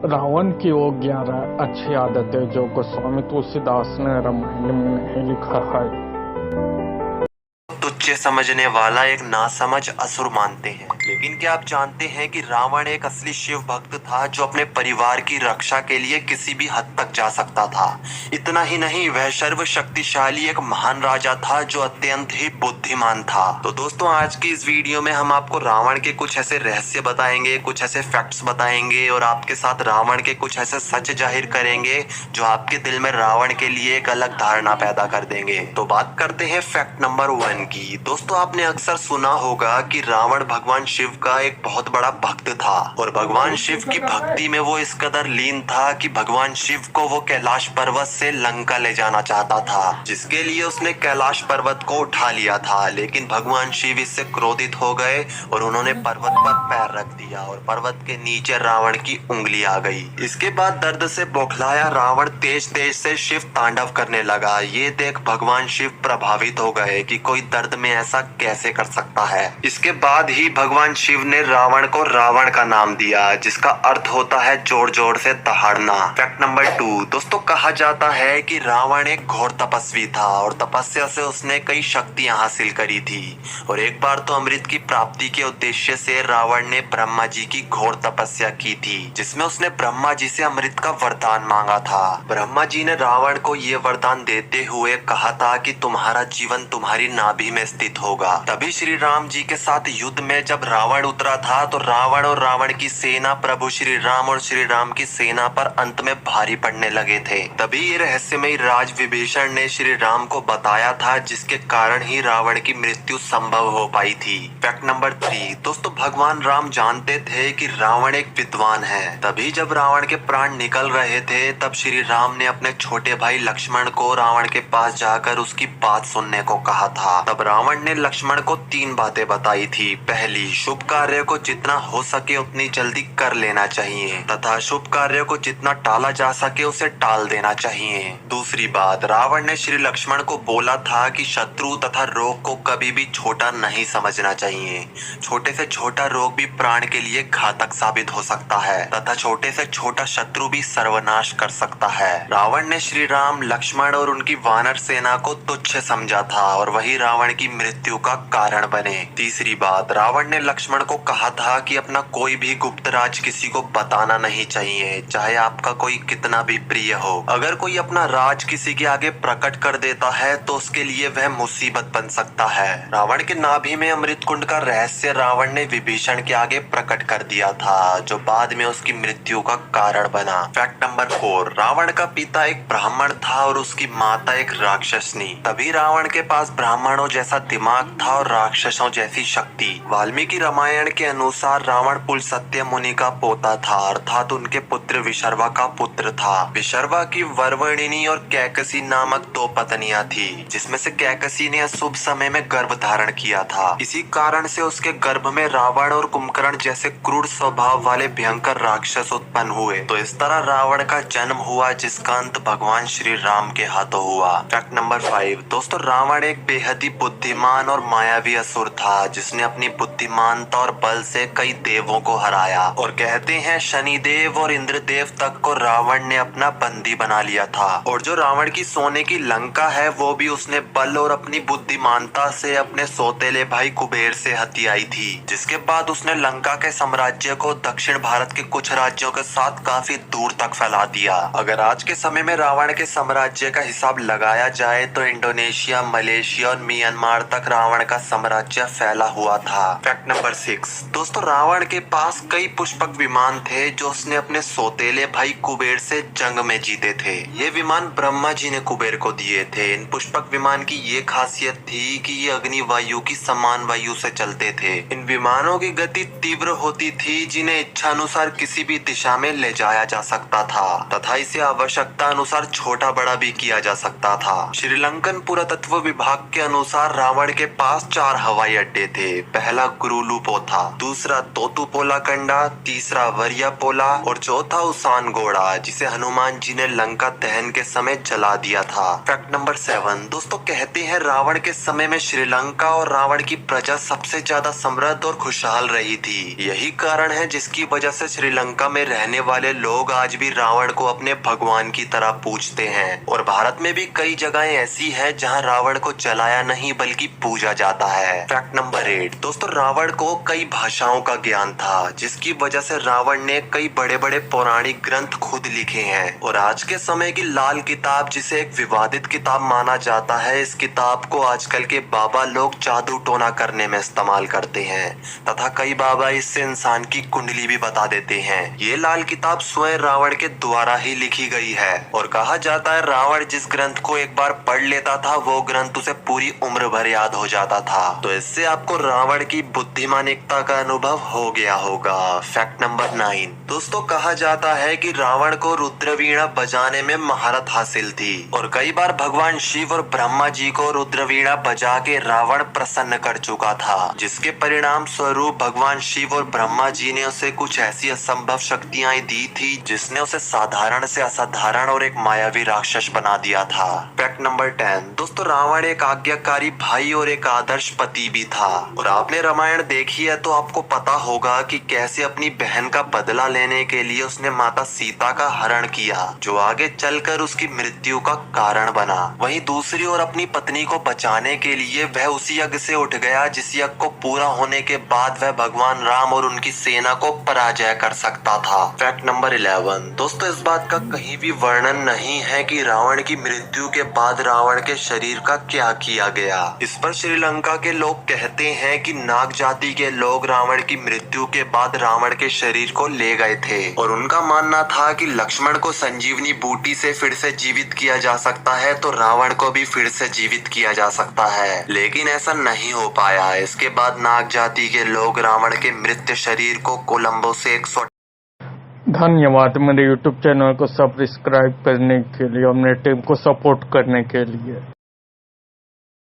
रावण की वो 11 अच्छी आदतें जो गोस्वामी तुलसीदास ने रामायण में नहीं लिखा है। तुच्छ समझने वाला एक नासमझ असुर मानते हैं, लेकिन क्या आप जानते हैं कि रावण एक असली शिव भक्त था जो अपने परिवार की रक्षा के लिए किसी भी हद तक जा सकता था। इतना ही नहीं, वह सर्वशक्तिशाली एक महान राजा था जो अत्यंत ही बुद्धिमान था। तो दोस्तों, आज की इस वीडियो में हम आपको रावण के कुछ ऐसे रहस्य बताएंगे, कुछ ऐसे फैक्ट्स बताएंगे और आपके साथ रावण के कुछ ऐसे सच जाहिर करेंगे जो आपके दिल में रावण के लिए एक अलग धारणा पैदा कर देंगे। तो बात करते हैं फैक्ट नंबर 1 की। दोस्तों, आपने अक्सर सुना होगा कि रावण भगवान शिव का एक बहुत बड़ा भक्त था और भगवान शिव की भक्ति में वो इस कदर लीन था कि भगवान शिव को वो कैलाश पर्वत से लंका ले जाना चाहता था, जिसके लिए उसने कैलाश पर्वत को उठा लिया था। लेकिन भगवान शिव इससे क्रोधित हो गए और उन्होंने पर्वत पर पैर रख दिया और पर्वत के नीचे रावण की उंगली आ गई। इसके बाद दर्द से बौखलाया रावण तेज तेज से शिव तांडव करने लगा। ये देख भगवान शिव प्रभावित हो गए कि कोई दर्द में ऐसा कैसे कर सकता है। इसके बाद ही भगवान शिव ने रावण को रावण का नाम दिया, जिसका अर्थ होता है जोर जोर से दहाड़ना। फैक्ट नंबर 2, दोस्तों, कहा जाता है कि रावण एक घोर तपस्वी था और तपस्या से उसने कई शक्तियां हासिल करी थी। और एक बार तो अमृत की प्राप्ति के उद्देश्य से रावण ने ब्रह्मा जी की घोर तपस्या की थी, जिसमें उसने ब्रह्मा जी से अमृत का वरदान मांगा था। ब्रह्मा जी ने रावण को ये वरदान देते हुए कहा था कि तुम्हारा जीवन तुम्हारी नाभि में स्थित होगा। तभी श्री राम जी के साथ युद्ध में जब रावण उतरा था तो रावण और रावण की सेना प्रभु श्री राम और श्री राम की सेना पर अंत में भारी पड़ने लगे थे। तभी ये रहस्यमयी राज विभीषण ने श्री राम को बताया था, जिसके कारण ही रावण की मृत्यु संभव हो पाई थी। फैक्ट नंबर 3, दोस्तों, भगवान राम जानते थे कि रावण एक विद्वान है। तभी जब रावण के प्राण निकल रहे थे तब श्री राम ने अपने छोटे भाई लक्ष्मण को रावण के पास जाकर उसकी बात सुनने को कहा था। तब रावण ने लक्ष्मण को 3 बातें बताई थी। पहली, शुभ कार्य को जितना हो सके उतनी जल्दी कर लेना चाहिए तथा शुभ कार्य को जितना टाला जा सके उसे टाल देना चाहिए। दूसरी बात, रावण ने श्री लक्ष्मण को बोला था कि शत्रु तथा रोग को कभी भी छोटा नहीं समझना चाहिए। छोटे से छोटा रोग भी प्राण के लिए घातक साबित हो सकता है तथा छोटे से छोटा शत्रु भी सर्वनाश कर सकता है। रावण ने श्री राम, लक्ष्मण और उनकी वानर सेना को तुच्छ समझा था और वही रावण की मृत्यु का कारण बने। तीसरी बात, रावण ने लक्ष्मण को कहा था कि अपना कोई भी गुप्त राज किसी को बताना नहीं चाहिए, चाहे आपका कोई कितना भी प्रिय हो। अगर कोई अपना राज किसी के आगे प्रकट कर देता है तो उसके लिए वह मुसीबत बन सकता है। रावण के नाभि में अमृत कुंड का रहस्य रावण ने विभीषण के आगे प्रकट कर दिया था, जो बाद में उसकी मृत्यु का कारण बना। फैक्ट नंबर 4, रावण का पिता एक ब्राह्मण था और उसकी माता एक राक्षसनी। तभी रावण के पास ब्राह्मणों जैसा दिमाग था और राक्षसों जैसी शक्ति। वाल्मीकि रामायण के अनुसार रावण पुलस्त्य मुनि का पोता था, अर्थात उनके पुत्र विशर्वा का पुत्र था। विशर्वा की वरवर्णिनी और कैकसी नामक 2 पत्नियां थी, जिसमें से कैकसी ने अशुभ समय में गर्भ धारण किया था। इसी कारण से उसके गर्भ में रावण और कुंभकर्ण जैसे क्रूर स्वभाव वाले भयंकर राक्षस उत्पन्न हुए। तो इस तरह रावण का जन्म हुआ, जिसका अंत भगवान श्री राम के हाथों हुआ। फैक्ट नंबर 5, दोस्तों, रावण एक बेहद ही बुद्धिमान और मायावी असुर था, जिसने अपनी बुद्धिमानता और बल से कई देवों को हराया। और कहते हैं शनिदेव और इंद्रदेव तक को रावण ने अपना बंदी बना लिया था। और जो रावण की सोने की लंका है वो भी उसने बल और अपनी बुद्धिमानता से अपने सौतेले भाई कुबेर से हथियाई थी, जिसके बाद उसने लंका के साम्राज्य को दक्षिण भारत के कुछ राज्यों के साथ काफी दूर तक फैला दिया। अगर आज के समय में रावण के साम्राज्य का हिसाब लगाया जाए तो इंडोनेशिया, मलेशिया और म्यांमार तक रावण का साम्राज्य फैला हुआ था। फैक्ट नंबर 6, दोस्तों, रावण के पास कई पुष्पक विमान थे जो उसने अपने सौतेले भाई कुबेर से जंग में जीते थे। ये विमान ब्रह्मा जी ने कुबेर को दिए थे। इन पुष्पक विमान की ये खासियत थी कि ये अग्नि वायु की समान वायु से चलते थे। इन विमानों की गति तीव्र होती थी, जिन्हें इच्छा अनुसार किसी भी दिशा में ले जाया जा सकता था तथा इसे आवश्यकता अनुसार छोटा बड़ा भी किया जा सकता था। श्रीलंकन पुरातत्व विभाग के अनुसार रावण के पास 4 हवाई अड्डे थे। पहला गुरुलुपो था, दूसरा तोतुपोलाकंडा, तीसरा वरियापोला और चौथा उसानगोड़ा, जिसे हनुमान जी ने लंका दहन के समय जला दिया था। फैक्ट नंबर 7 दोस्तों, कहते हैं रावण के समय में श्रीलंका और रावण की प्रजा सबसे ज्यादा समृद्ध और खुशहाल रही थी। यही कारण है जिसकी वजह से श्रीलंका में रहने वाले लोग आज भी रावण को अपने भगवान की तरह पूजते हैं। और भारत में भी कई जगहें ऐसी हैं जहां रावण को जलाया नहीं बल्कि पूजा जाता है। फैक्ट नंबर 8 दोस्तों, रावण को कई भाषाओं का ज्ञान था, जिसकी वजह से रावण ने कई बड़े बड़े पौराणिक ग्रंथ खुद लिखे हैं। और आज के समय की लाल किताब, जिसे एक विवादित किताब माना जाता है, इस किताब को आजकल के बाबा लोग जादू टोना करने में इस्तेमाल करते हैं तथा कई बाबा इससे इंसान की कुंडली भी बता देते हैं। ये लाल किताब स्वयं रावण के द्वारा ही लिखी गई है और कहा जाता है रावण जिस ग्रंथ को एक बार पढ़ लेता था वो ग्रंथ उसे पूरी उम्र भर याद हो जाता था। तो इससे आपको रावण की बुद्धिमानिकता का अनुभव हो गया होगा। फैक्ट नंबर 9 दोस्तों, कहा जाता है कि रावण को रुद्रवीणा बजाने में महारत हासिल थी और कई बार भगवान शिव और ब्रह्मा जी को रुद्रवीणा बजा के रावण प्रसन्न कर चुका था, जिसके परिणाम स्वरूप भगवान शिव और ब्रह्मा जी ने उसे कुछ ऐसी असंभव शक्तियां दी थी जिसने उसे साधारण से असाधारण और एक मायावी राक्षस बना दिया था। फैक्ट नंबर 10 दोस्तों, रावण एक आज्ञाकारी भाई और एक आदर्श पति भी था। और आपने रामायण देखी है तो आपको पता होगा कि कैसे अपनी बहन का बदला लेने के लिए उसने माता सीता का हरण किया, जो आगे चलकर उसकी मृत्यु का कारण बना। वहीं दूसरी ओर अपनी पत्नी को बचाने के लिए वह उसी यज्ञ से उठ गया जिस यज्ञ को पूरा होने के बाद वह भगवान राम और उनकी सेना को पराजय कर सकता था। फैक्ट नंबर 11 दोस्तों, इस बात का कहीं भी वर्णन नहीं है कि रावण की मृत्यु के बाद रावण के शरीर का क्या किया गया। इस पर श्रीलंका के लोग कहते हैं कि नाग जाति के लोग रावण की मृत्यु के बाद रावण के शरीर को ले गए थे और उनका मानना था कि लक्ष्मण को संजीवनी बूटी से फिर से जीवित किया जा सकता है तो रावण को भी फिर से जीवित किया जा सकता है, लेकिन ऐसा नहीं हो पाया। इसके बाद नाग जाति के लोग रावण के मृत शरीर को कोलंबो से 100 धन्यवाद मेरे YouTube चैनल को सब्सक्राइब करने के लिए और मेरे टीम को सपोर्ट करने के लिए।